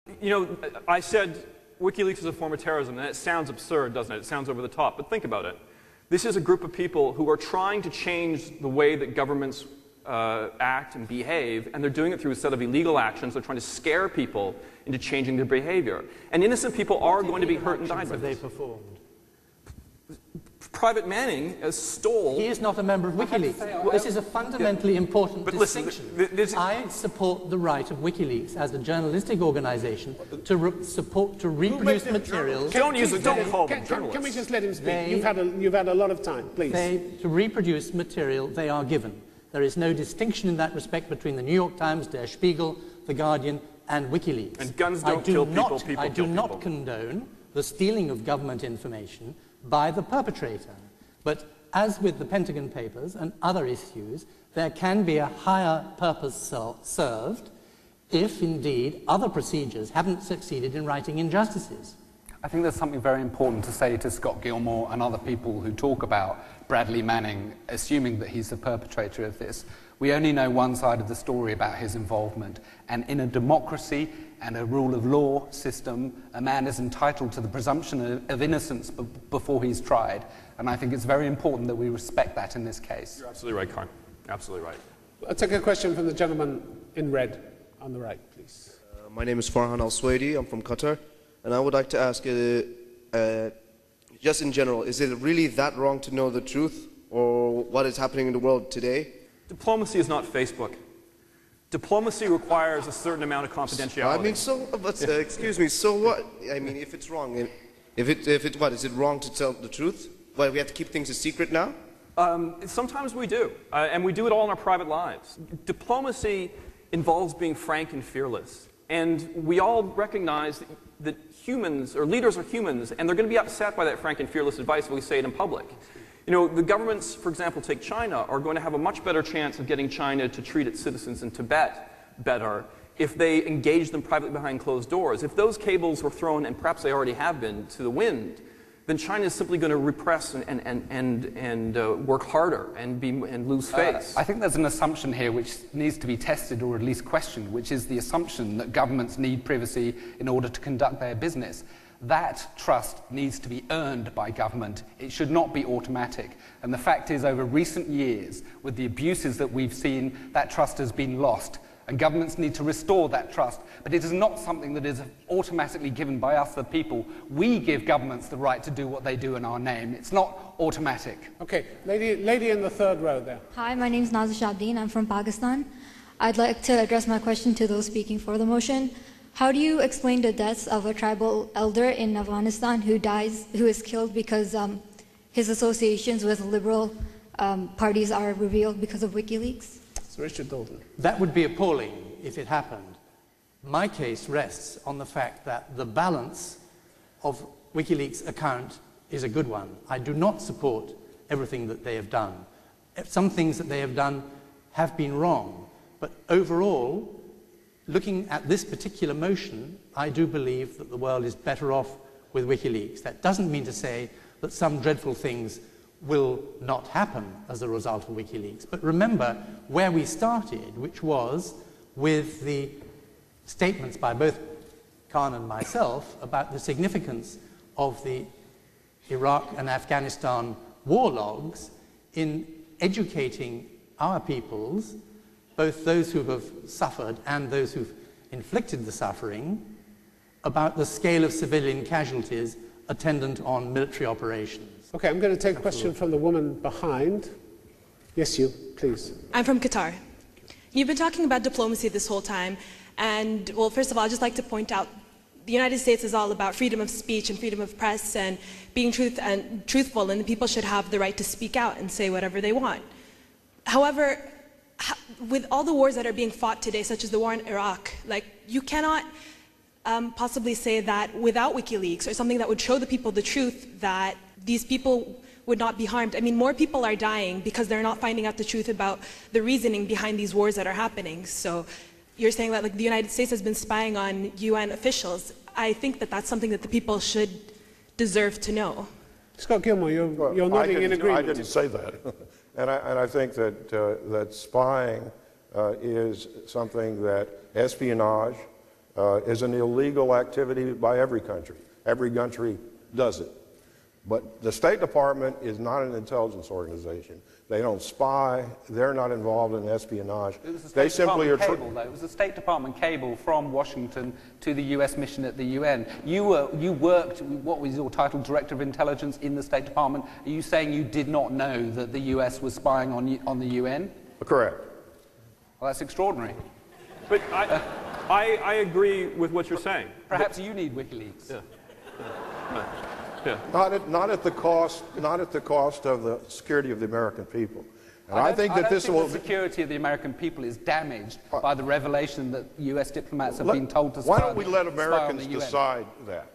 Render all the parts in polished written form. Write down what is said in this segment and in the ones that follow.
You know, I said WikiLeaks is a form of terrorism, and it sounds absurd, doesn't it? It sounds over the top, but think about it. This is a group of people who are trying to change the way that governments act and behave, and they're doing it through a set of illegal actions. They're trying to scare people into changing their behavior. And innocent people are going to be hurt and die by this. They performed? Private Manning stole... He is not a member of WikiLeaks. This is a fundamentally important distinction. Listen, I support the right of WikiLeaks as a journalistic organization to reproduce material... Don't call them journalists. Can we just let him speak? You've had a lot of time, please. To reproduce material they are given. There is no distinction in that respect between the New York Times, Der Spiegel, The Guardian, and WikiLeaks. And guns don't kill people, I do not condone the stealing of government information by the perpetrator. But as with the Pentagon Papers and other issues, there can be a higher purpose served if, indeed, other procedures haven't succeeded in righting injustices. I think there's something very important to say to Scott Gilmore and other people who talk about Bradley Manning, assuming that he's the perpetrator of this. We only know one side of the story about his involvement, and in a democracy and a rule of law system, a man is entitled to the presumption of innocence before he's tried, and I think it's very important that we respect that in this case. You're absolutely right, Karn. Absolutely right. I'll take a question from the gentleman in red on the right, please. My name is Farhan Al-Swaidi. I'm from Qatar, and I would like to ask, just in general, is it really that wrong to know the truth or what is happening in the world today? Diplomacy is not Facebook. Diplomacy requires a certain amount of confidentiality. I mean, but excuse me, so what? I mean, if it's wrong, what, is it wrong to tell the truth? Why, we have to keep things a secret now? Sometimes we do, and we do it all in our private lives. Diplomacy involves being frank and fearless, and we all recognize that humans, or leaders are humans, and they're going to be upset by that frank and fearless advice if we say it in public. You know, the governments, for example, take China, are going to have a much better chance of getting China to treat its citizens in Tibet better if they engage them privately behind closed doors. If those cables were thrown, and perhaps they already have been, to the wind, then China is simply going to repress and work harder and lose face. I think there's an assumption here which needs to be tested or at least questioned, which is the assumption that governments need privacy in order to conduct their business. That trust needs to be earned by government. It should not be automatic. And the fact is, over recent years, with the abuses that we've seen, that trust has been lost. And governments need to restore that trust. But it is not something that is automatically given by us, the people. We give governments the right to do what they do in our name. It's not automatic. Okay, lady in the third row there. Hi, my name is Nazir Shabdeen. I'm from Pakistan. I'd like to address my question to those speaking for the motion. How do you explain the deaths of a tribal elder in Afghanistan who is killed because his associations with liberal parties are revealed because of WikiLeaks? Sir Richard Dalton. That would be appalling if it happened. My case rests on the fact that the balance of WikiLeaks' account is a good one. I do not support everything that they have done. Some things that they have done have been wrong, but overall, looking at this particular motion, I do believe that the world is better off with WikiLeaks. That doesn't mean to say that some dreadful things will not happen as a result of WikiLeaks. But remember where we started, which was with the statements by both Khan and myself about the significance of the Iraq and Afghanistan war logs in educating our peoples, both those who have suffered and those who've inflicted the suffering, about the scale of civilian casualties attendant on military operations. Okay, I'm going to take a question from the woman behind. Yes, you, please. I'm from Qatar. You've been talking about diplomacy this whole time, and, well, first of all, I'd just like to point out the United States is all about freedom of speech and freedom of press and being truthful, and the people should have the right to speak out and say whatever they want. However, with all the wars that are being fought today, such as the war in Iraq, like, you cannot possibly say that without WikiLeaks or something that would show the people the truth, that these people would not be harmed. I mean, more people are dying because they're not finding out the truth about the reasoning behind these wars that are happening. So you're saying that, like, the United States has been spying on UN officials. I think that that's something that the people should deserve to know. Scott Gilmore, you're nodding in agreement. I didn't say that. And I think that spying is something that espionage is an illegal activity by every country. Every country does it. But the State Department is not an intelligence organization. They don't spy. They're not involved in espionage. It was the They State simply Department are. cable, though. It was the State Department cable from Washington to the US mission at the UN. You worked, what was your title, Director of Intelligence in the State Department. Are you saying you did not know that the US was spying on the UN? Correct. Well, that's extraordinary. But I agree with what you're saying. Perhaps you need WikiLeaks. Yeah. Yeah. Not at the cost of the security of the American people. And I think that this will. The security of the American people is damaged by the revelation that U.S. diplomats have been told to spy. Why don't we let spy on Americans the UN? decide that?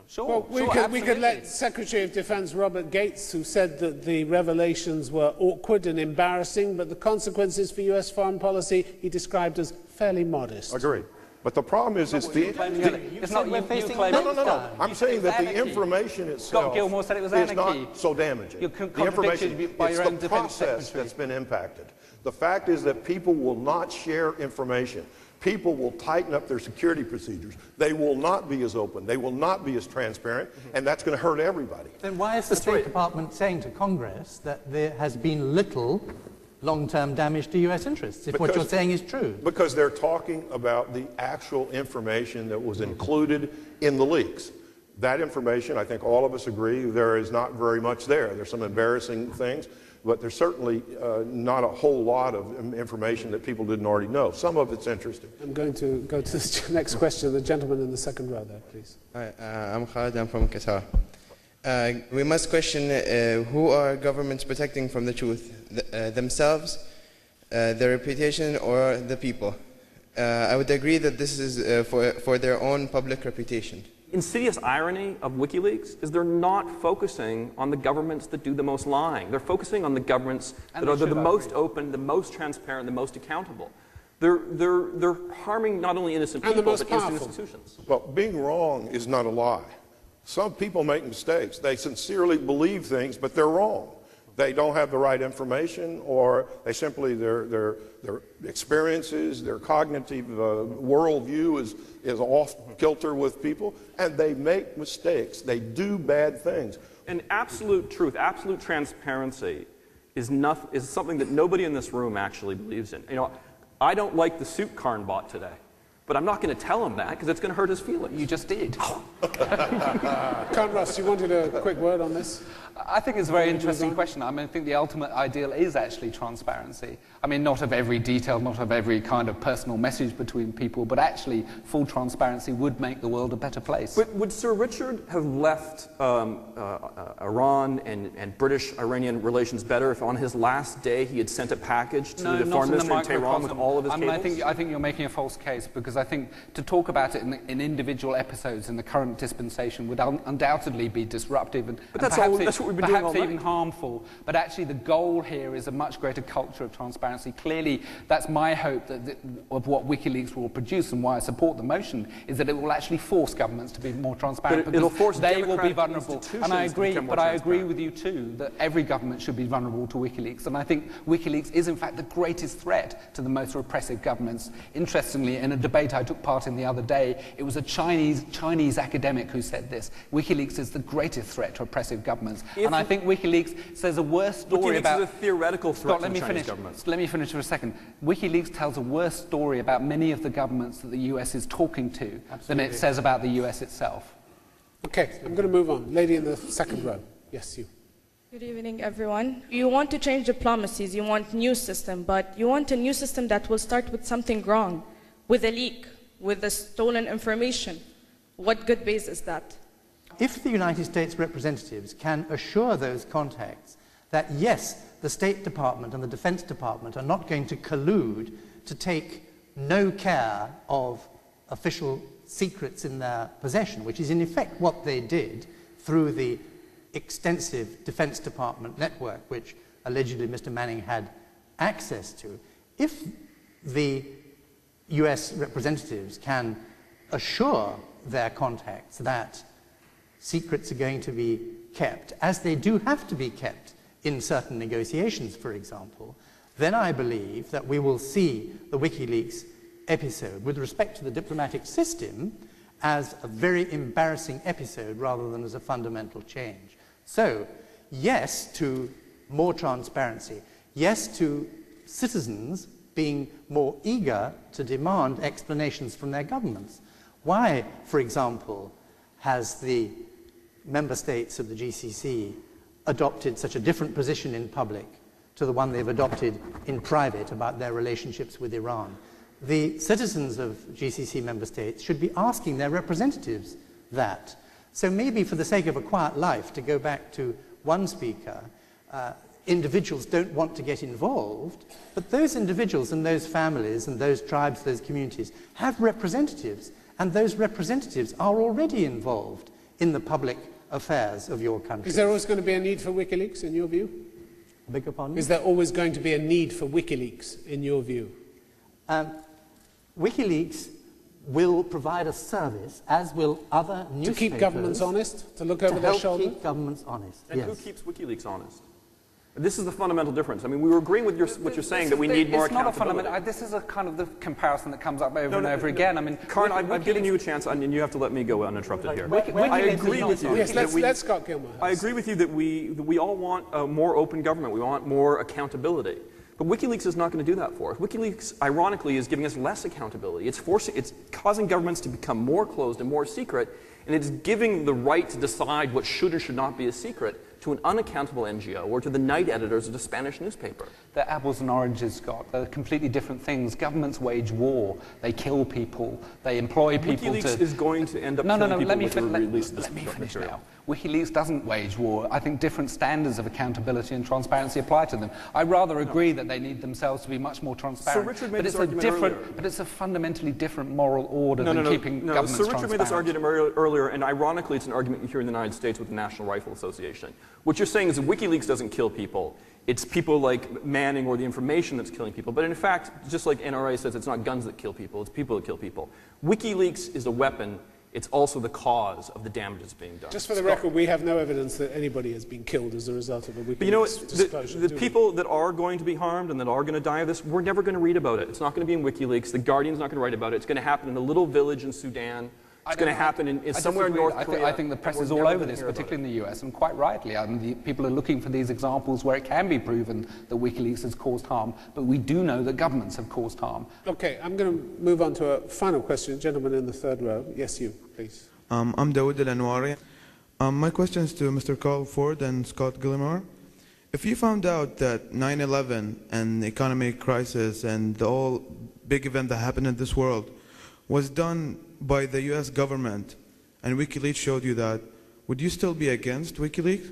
Sure. Well, we could let Secretary of Defense Robert Gates, who said that the revelations were awkward and embarrassing, but the consequences for U.S. foreign policy he described as fairly modest. Agree. But the problem is, it's the. It's not you claiming. No. I'm saying that the information itself Scott Gilmore said it was is anarchy. not so damaging. You're The information, by it's your own the defense process secretary. that's been impacted. The fact is that people will not share information. People will tighten up their security procedures. They will not be as open. They will not be as transparent, and that's going to hurt everybody. Then why is the State Department saying to Congress that there has been little long-term damage to U.S. interests, if what you're saying is true? Because they're talking about the actual information that was included in the leaks. That information, I think all of us agree, there is not very much there. There's some embarrassing things, but there's certainly not a whole lot of information that people didn't already know. Some of it's interesting. I'm going to go to the next question. The gentleman in the second row there, please. Hi, I'm Khalid. I'm from Qatar. We must question who are governments protecting from the truth, themselves, their reputation, or the people. I would agree that this is for their own public reputation. Insidious irony of WikiLeaks is they're not focusing on the governments that do the most lying. They're focusing on the governments that are the most open, the most transparent, the most accountable. They're harming not only innocent people, but innocent institutions. Well, being wrong is not a lie. Some people make mistakes. They sincerely believe things, but they're wrong. They don't have the right information, or they simply, their experiences, their cognitive worldview is off kilter with people, and they make mistakes. They do bad things. And absolute truth, absolute transparency is something that nobody in this room actually believes in. You know, I don't like the suit Karn bought today, but I'm not going to tell him that because it's going to hurt his feelings. You just did. Karn Ross, you wanted a quick word on this? I think it's a very interesting question. I mean, I think the ultimate ideal is actually transparency. I mean, not of every detail, not of every kind of personal message between people, but actually full transparency would make the world a better place. But would Sir Richard have left Iran and British-Iranian relations better if on his last day he had sent a package to the foreign minister in Tehran with all of his cables? I think you're making a false case, because I think to talk about it in individual episodes in the current dispensation would undoubtedly be disruptive and that's what we've been doing all perhaps even night. harmful. But actually the goal here is a much greater culture of transparency. Clearly, that's my hope of what WikiLeaks will produce, and why I support the motion, is that it will actually force governments to be more transparent, But it'll force they will be democratic vulnerable. institutions And I to agree, become more but I agree transparent. with you too that every government should be vulnerable to WikiLeaks. And I think WikiLeaks is in fact the greatest threat to the most repressive governments. Interestingly, in a debate I took part in the other day, it was a Chinese academic who said this. WikiLeaks is the greatest threat to oppressive governments. And I think WikiLeaks says a worse story about... WikiLeaks is a theoretical threat Scott, to the Chinese government. Let me finish for a second. WikiLeaks tells a worse story about many of the governments that the US is talking to than it says about the US itself. Okay, I'm going to move on. Lady in the second row. Yes, you. Good evening, everyone. You want to change diplomacies, you want a new system, but you want a new system that will start with something wrong, with a leak, with the stolen information. What good base is that? If the United States representatives can assure those contacts that, yes, the State Department and the Defense Department are not going to collude to take no care of official secrets in their possession, which is in effect what they did through the extensive Defense Department network, which allegedly Mr. Manning had access to. If the US representatives can assure their contacts that secrets are going to be kept, as they do have to be kept in certain negotiations, for example, then I believe that we will see the WikiLeaks episode, with respect to the diplomatic system, as a very embarrassing episode rather than as a fundamental change. So, yes to more transparency, yes to citizens being more eager to demand explanations from their governments. Why, for example, has the member states of the GCC adopted such a different position in public to the one they've adopted in private about their relationships with Iran? The citizens of GCC member states should be asking their representatives that. So maybe for the sake of a quiet life, to go back to one speaker, individuals don't want to get involved, but those individuals and those families and those tribes, those communities have representatives, and those representatives are already involved in the public affairs of your country. Is there always going to be a need for WikiLeaks, in your view? Beg your pardon? Is there always going to be a need for WikiLeaks, in your view? WikiLeaks will provide a service, as will other newspapers. To keep governments honest? To look over their shoulder? To keep governments honest, And yes. who keeps WikiLeaks honest? This is the fundamental difference. I mean, we were agreeing with what you're saying, that we need more accountability. It's not a fundamental. This is a kind of the comparison that comes up over and over again. I mean, Karin, I've given you a chance, and you have to let me go uninterrupted here. I agree with you. Yes, let Scott Gilmore. I agree with you that we all want a more open government. We want more accountability. But WikiLeaks is not going to do that for us. WikiLeaks, ironically, is giving us less accountability. It's causing governments to become more closed and more secret, and it's giving the right to decide what should or should not be a secret to an unaccountable NGO or to the night editors of a Spanish newspaper. They're apples and oranges, Scott. They're completely different things. Governments wage war. They kill people. They employ people WikiLeaks is going to end up killing people let me finish now. WikiLeaks doesn't wage war. I think different standards of accountability and transparency apply to them. I rather agree that they need themselves to be much more transparent. Sir Richard made but this argument earlier. But it's a fundamentally different moral order than keeping governments Sir Richard made this transparent. argument earlier, and ironically, it's an argument you hear in the United States with the National Rifle Association. What you're saying is that WikiLeaks doesn't kill people. It's people like Manning or the information that's killing people. But in fact, just like NRA says, it's not guns that kill people, it's people that kill people. WikiLeaks is a weapon. It's also the cause of the damage that's being done. Just for the record, we have no evidence that anybody has been killed as a result of a WikiLeaks but you know disclosure. The people that are going to be harmed and that are going to die of this, we're never going to read about it. It's not going to be in WikiLeaks. The Guardian's not going to write about it. It's going to happen in a little village in Sudan. It's going to happen in somewhere in North Korea. I think the press is all over this, particularly in the US, and quite rightly. I mean, people are looking for these examples where it can be proven that WikiLeaks has caused harm, but we do know that governments have caused harm. Okay, I'm going to move on to a final question. Gentleman in the third row. Yes, you, please. I'm Dawood Al-Anwari. My question is to Mr. Carl Ford and Scott Gilmore. If you found out that 9/11 and the economic crisis and the whole big event that happened in this world was done by the US government and WikiLeaks showed you that, would you still be against WikiLeaks?